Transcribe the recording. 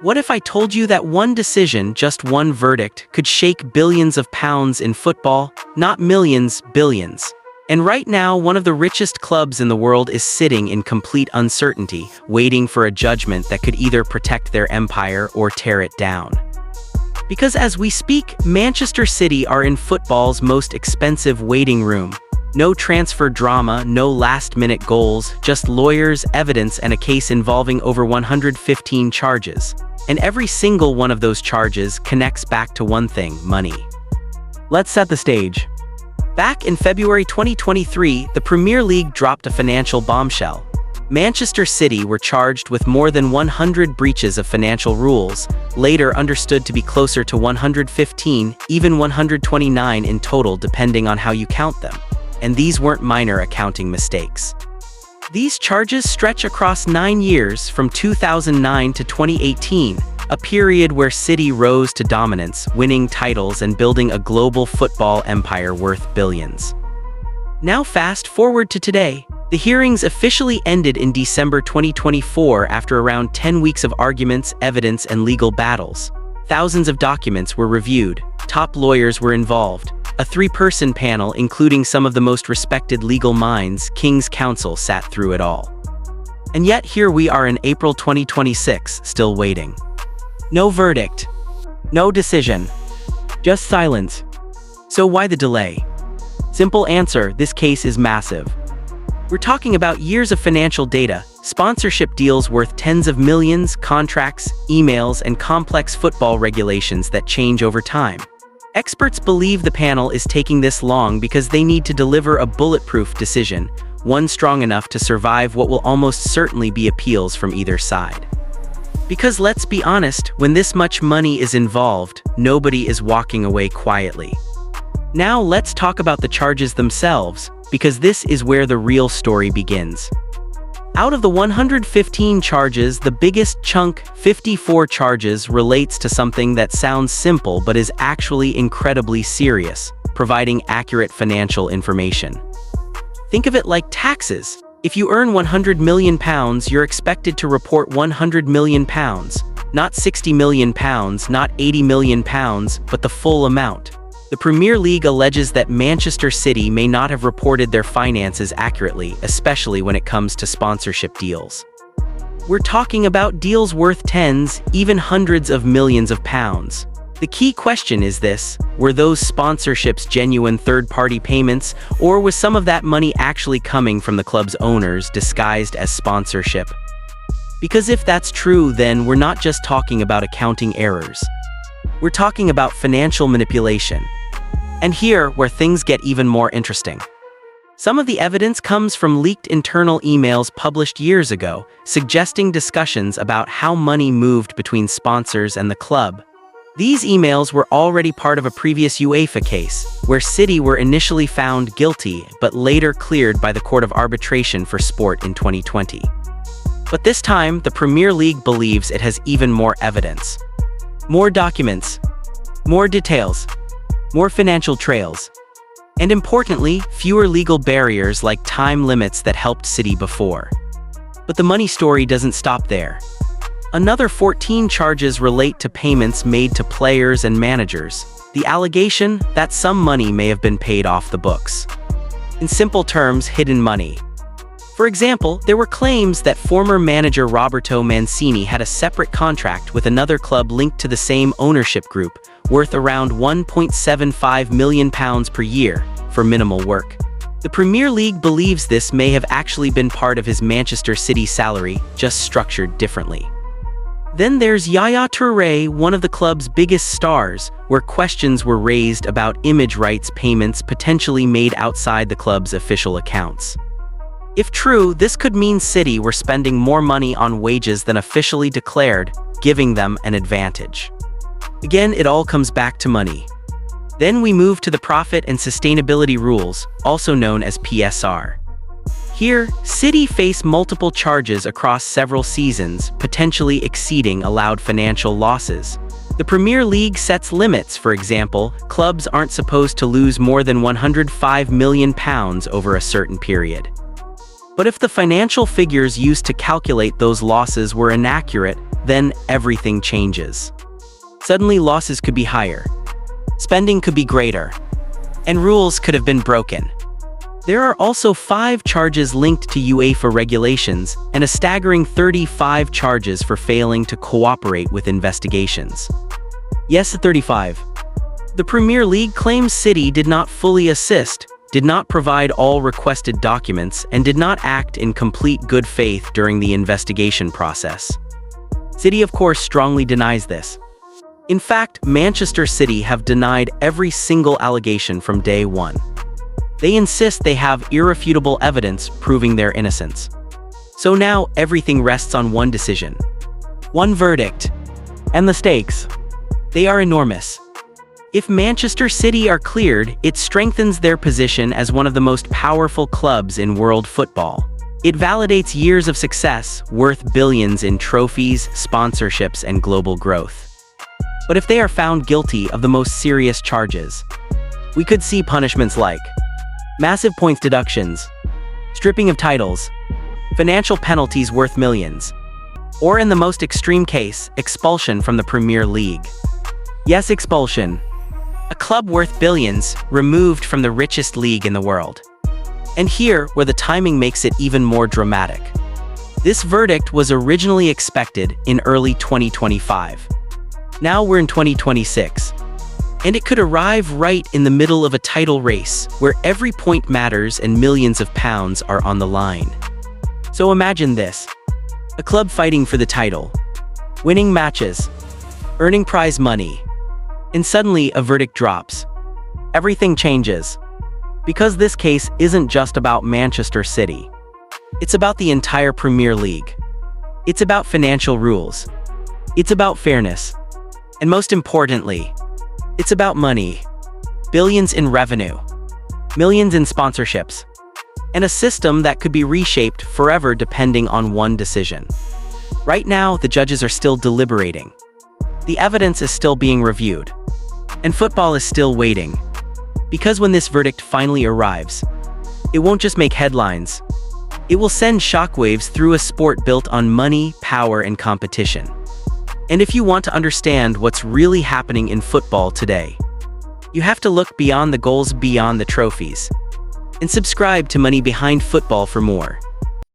What if I told you that one decision, just one verdict, could shake billions of pounds in football? Not millions, billions. And right now, one of the richest clubs in the world is sitting in complete uncertainty, waiting for a judgment that could either protect their empire or tear it down. Because as we speak, Manchester City are in football's most expensive waiting room. No transfer drama, no last-minute goals, just lawyers, evidence, and a case involving over 115 charges. And every single one of those charges connects back to one thing: money. Let's set the stage. Back in February 2023, the Premier League dropped a financial bombshell. Manchester City were charged with more than 100 breaches of financial rules, later understood to be closer to 115, even 129 in total depending on how you count them. And these weren't minor accounting mistakes. These charges stretch across 9 years, from 2009 to 2018, a period where City rose to dominance, winning titles and building a global football empire worth billions. Now fast forward to today. The hearings officially ended in December 2024 after around 10 weeks of arguments, evidence, and legal battles. Thousands of documents were reviewed, top lawyers were involved. A 3-person panel, including some of the most respected legal minds, King's Counsel, sat through it all. And yet here we are in April 2026, still waiting. No verdict. No decision. Just silence. So why the delay? Simple answer: this case is massive. We're talking about years of financial data, sponsorship deals worth tens of millions, contracts, emails, and complex football regulations that change over time. Experts believe the panel is taking this long because they need to deliver a bulletproof decision, one strong enough to survive what will almost certainly be appeals from either side. Because let's be honest, when this much money is involved, nobody is walking away quietly. Now let's talk about the charges themselves, because this is where the real story begins. Out of the 115 charges, the biggest chunk, 54 charges, relates to something that sounds simple but is actually incredibly serious: providing accurate financial information. Think of it like taxes. If you earn £100 million, you're expected to report £100 million, not £60 million, not £80 million, but the full amount. The Premier League alleges that Manchester City may not have reported their finances accurately, especially when it comes to sponsorship deals. We're talking about deals worth tens, even hundreds of millions of pounds. The key question is this: were those sponsorships genuine third-party payments, or was some of that money actually coming from the club's owners disguised as sponsorship? Because if that's true, then we're not just talking about accounting errors. We're talking about financial manipulation. And here, where things get even more interesting. Some of the evidence comes from leaked internal emails published years ago, suggesting discussions about how money moved between sponsors and the club. These emails were already part of a previous UEFA case, where City were initially found guilty but later cleared by the Court of Arbitration for Sport in 2020. But this time, the Premier League believes it has even more evidence. More documents, more details, more financial trails, and importantly, fewer legal barriers like time limits that helped City before. But the money story doesn't stop there. Another 14 charges relate to payments made to players and managers, the allegation that some money may have been paid off the books. In simple terms, hidden money. For example, there were claims that former manager Roberto Mancini had a separate contract with another club linked to the same ownership group, worth around £1.75 million per year, for minimal work. The Premier League believes this may have actually been part of his Manchester City salary, just structured differently. Then there's Yaya Touré, one of the club's biggest stars, where questions were raised about image rights payments potentially made outside the club's official accounts. If true, this could mean City were spending more money on wages than officially declared, giving them an advantage. Again, it all comes back to money. Then we move to the Profit and Sustainability Rules, also known as PSR. Here, City face multiple charges across several seasons, potentially exceeding allowed financial losses. The Premier League sets limits. For example, clubs aren't supposed to lose more than £105 million over a certain period. But if the financial figures used to calculate those losses were inaccurate, then everything changes. Suddenly losses could be higher, spending could be greater, and rules could have been broken. There are also 5 charges linked to UEFA regulations and a staggering 35 charges for failing to cooperate with investigations. Yes, 35. The Premier League claims City did not fully assist, did not provide all requested documents, and did not act in complete good faith during the investigation process. City, of course, strongly denies this. In fact, Manchester City have denied every single allegation from day one. They insist they have irrefutable evidence proving their innocence. So now everything rests on one decision, one verdict. And the stakes, they are enormous. If Manchester City are cleared, it strengthens their position as one of the most powerful clubs in world football. It validates years of success, worth billions in trophies, sponsorships, and global growth. But if they are found guilty of the most serious charges, we could see punishments like massive points deductions, stripping of titles, financial penalties worth millions, or in the most extreme case, expulsion from the Premier League. Yes, expulsion. A club worth billions, removed from the richest league in the world. And here, where the timing makes it even more dramatic. This verdict was originally expected in early 2025. Now we're in 2026. And it could arrive right in the middle of a title race, where every point matters and millions of pounds are on the line. So imagine this. A club fighting for the title, winning matches, earning prize money, and suddenly a verdict drops. Everything changes. Because this case isn't just about Manchester City. It's about the entire Premier League. It's about financial rules. It's about fairness. And most importantly, it's about money. Billions in revenue, millions in sponsorships, and a system that could be reshaped forever depending on one decision. Right now, the judges are still deliberating. The evidence is still being reviewed. And football is still waiting. Because when this verdict finally arrives, it won't just make headlines. It will send shockwaves through a sport built on money, power, and competition. And if you want to understand what's really happening in football today, you have to look beyond the goals, beyond the trophies, and subscribe to Money Behind Football for more.